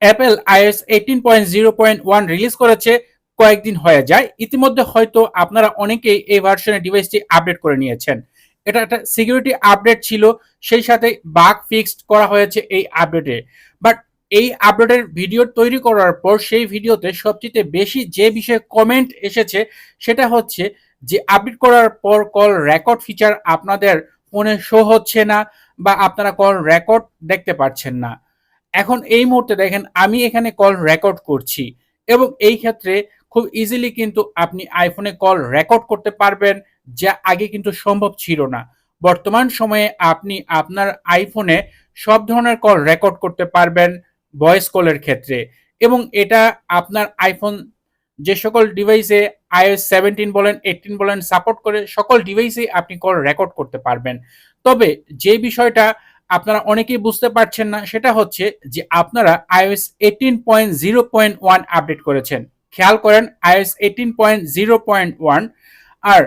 Apple iOS 18.0.1 release করেছে কয়েকদিন হয়ে যায়। ইতিমধ্যে হয়তো আপনারা অনেকেই এই ভার্সনের ডিভাইসটি আপডেট করে নিয়েছেন। এটা একটা সিকিউরিটি আপডেট ছিল, সেই সাথে বাগ ফিক্সড করা হয়েছে এই আপডেটে। বাট এই আপডেটের ভিডিও তৈরি করার পর সেই ভিডিওতে সবচেয়ে বেশি যে বিষয়ে কমেন্ট এসেছে সেটা হচ্ছে যে আপডেট করার পর কল রেকর্ড ফিচার আপনাদের ফোনে শো হচ্ছে না বা আপনারা কল রেকর্ড দেখতে পাচ্ছেন না। এখন এই মুহূর্তে দেখেন আমি এখানে কল রেকর্ড করছি এবং এই ক্ষেত্রে খুব ইজিলি কিন্তু আপনি আইফোনে কল রেকর্ড করতে পারবেন, যা আগে কিন্তু সম্ভব ছিল না। বর্তমান সময়ে আপনি আপনার আইফোনে সব ধরনের কল রেকর্ড করতে পারবেন ভয়েস কলের ক্ষেত্রে, এবং এটা আপনার আইফোন যে সকল ডিভাইসে iOS 17 বলেন 18 বলেন সাপোর্ট করে সকল ডিভাইসে আপনি কল রেকর্ড করতে পারবেন। তবে যে বিষয়টা আপনারা অনেকেই বুঝতে পারছেন না সেটা হচ্ছে যে আপনারা iOS 18.0.1 আপডেট করেছেন। খেয়াল করেন iOS 18.0.1, আর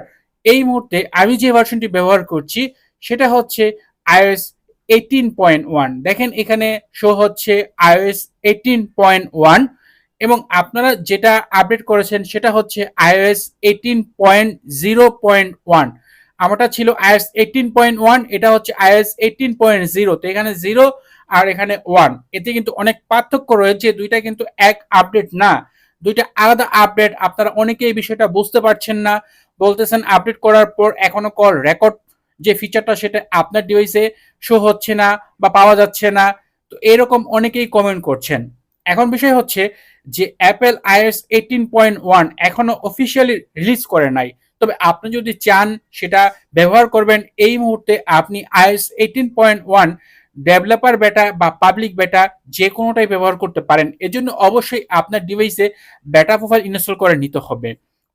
এই মুহূর্তে আমি যে ভার্সনটি ব্যবহার করছি সেটা হচ্ছে iOS 18.1। দেখেন এখানে শো হচ্ছে iOS 18.1 এবং আপনারা যেটা আপডেট করেছেন সেটা হচ্ছে iOS 18.0.1। আমারটা ছিল iOS 18.1, এটা হচ্ছে iOS 18.0। তো এখানে 0 আর এখানে 1, এতে কিন্তু অনেক পার্থক্য রয়েছে। দুইটা কিন্তু এক আপডেট না, দুইটা আলাদা আপডেট। আপনারা অনেকে এই বিষয়টা বুঝতে পারছেন না, বলতেছেন আপডেট করার পর এখনো কল রেকর্ড যে ফিচারটা সেটা আপনার ডিভাইসে শো হচ্ছে না বা পাওয়া যাচ্ছে না। তো এরকম অনেকেই কমেন্ট করছেন। এখন বিষয় হচ্ছে যে অ্যাপেল iOS 18.1 এখনো অফিসিয়ালি রিলিজ করে নাই। তবে আপনি যদি চান সেটা ব্যবহার করবেন, এই মুহূর্তে আপনি iOS 18.1 ডেভেলপার বেটা বা পাবলিক বেটা যে কোনোটাই ব্যবহার করতে পারেন। এজন্য অবশ্যই আপনার ডিভাইসে বেটা প্রোফাইল ইনস্টল করে নিতে হবে,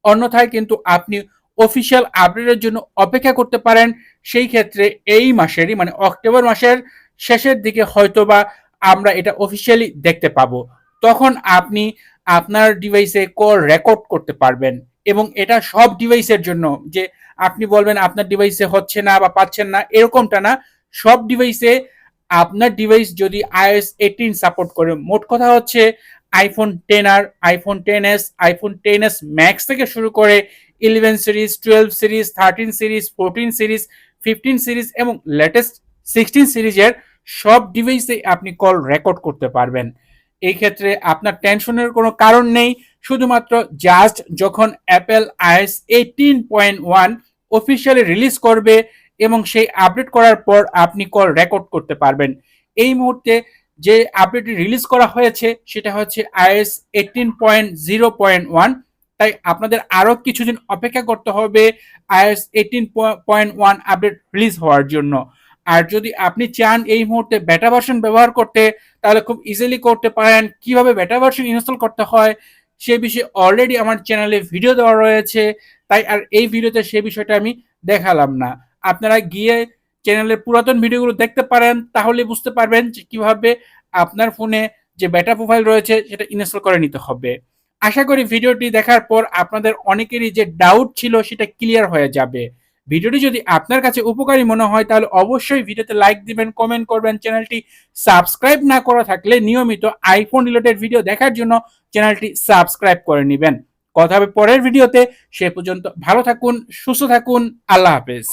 অন্যথায় কিন্তু আপনি অফিসিয়াল আপডেটের জন্য অপেক্ষা করতে পারেন। সেই ক্ষেত্রে এই মাসেরই মানে অক্টোবর মাসের শেষের দিকে হয়তোবা আমরা এটা অফিসিয়ালি দেখতে পাবো। তখন আপনি আপনার ডিভাইসে কল রেকর্ড করতে পারবেন, এবং এটা সব ডিভাইসের জন্য। যে আপনি বলবেন আপনার ডিভাইসে হচ্ছে না বা পাচ্ছেন না, এরকমটা না। সব ডিভাইসে আপনার ডিভাইস যদি iOS 18 সাপোর্ট করে, মোট কথা হচ্ছে iPhone 10R, iPhone 10s, iPhone 10s max থেকে শুরু করে 11 series, 12 series, 13 series, 14 series, 15 series এবং লেটেস্ট 16 সিরিজের সব ডিভাইসে আপনি কল রেকর্ড করতে পারবেন। এই ক্ষেত্রে আপনার টেনশনের কোনো কারণ নেই। শুধুমাত্র জাস্ট যখন অ্যাপেল iOS 18.1 অফিসিয়ালি রিলিজ করবে এবং সেই আপডেট করার পর আপনি কল রেকর্ড করতে পারবেন। এই মুহূর্তে যে আপডেটটি রিলিজ করা হয়েছে সেটা হচ্ছে iOS 18.0.1। তাই আপনাদের আরো কিছুদিন অপেক্ষা করতে হবে iOS 18.1 আপডেট রিলিজ হওয়ার জন্য। আর যদি আপনি চান এই মুহূর্তে বেটা ভার্সন ব্যবহার করতে, তাহলে খুব ইজিলি করতে পারেন। কিভাবে বেটা ভার্সন ইনস্টল করতে হয় সে বিষয়ে অলরেডি আমার চ্যানেলে ভিডিও দেওয়া রয়েছে, তাই আর এই ভিডিওতে সে বিষয়টা আমি দেখালাম না। আপনারা গিয়ে চ্যানেলের পুরাতন ভিডিওগুলো দেখতে পারেন, তাহলে বুঝতে পারবেন যে কিভাবে আপনার ফোনে যে বেটা প্রোফাইল রয়েছে সেটা ইনস্টল করে নিতে হবে। আশা করি ভিডিওটি দেখার পর আপনাদের অনেকেরই যে ডাউট ছিল সেটা ক্লিয়ার হয়ে যাবে। ভিডিওটি যদি আপনার কাছে উপকারী মনে হয় তাহলে অবশ্যই ভিডিওতে লাইক দিবেন, কমেন্ট করবেন। চ্যানেলটি সাবস্ক্রাইব না করা থাকলে নিয়মিত আইফোন রিলেটেড ভিডিও দেখার জন্য চ্যানেলটি সাবস্ক্রাইব করে নেবেন। কথা হবে পরের ভিডিওতে। সে পর্যন্ত ভালো থাকুন, সুস্থ থাকুন। আল্লাহ হাফেজ।